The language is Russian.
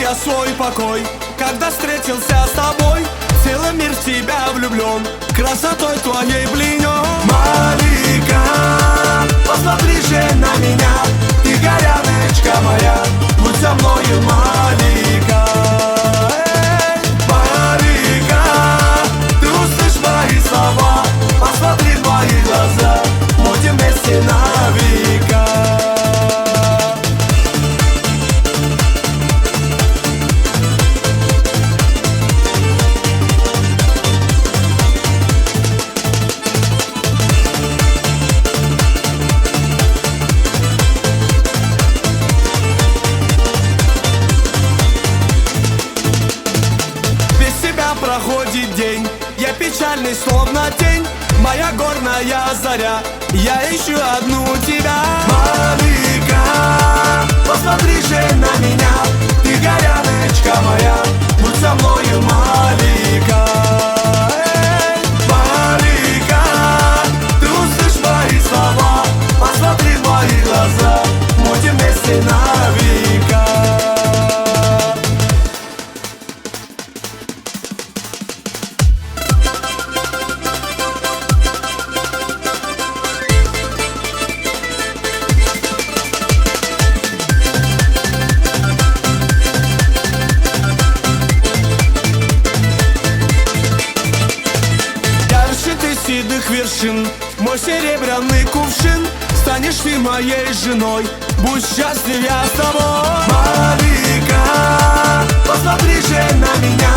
я свой покой. Когда встретился с тобой, целый мир в тебя влюблен, красотой твоей пленен. Малика, посмотри же на меня, ты горяночка моя, будь со мною, Малика. Малика, ты услышь мои слова, посмотри в мои глаза, будем вместе на века. Проходит день, я печальный, словно тень, моя горная заря, я ищу одну тебя. Малика, посмотри же на меня, ты горяночка моя, будь со мною, Малика. Малика, ты услышь мои слова, посмотри в мои глаза, будем вместе на века. Седых вершин, мой серебряный кувшин, станешь ты моей женой, будь счастлив я с тобой. Малика, посмотри же на меня,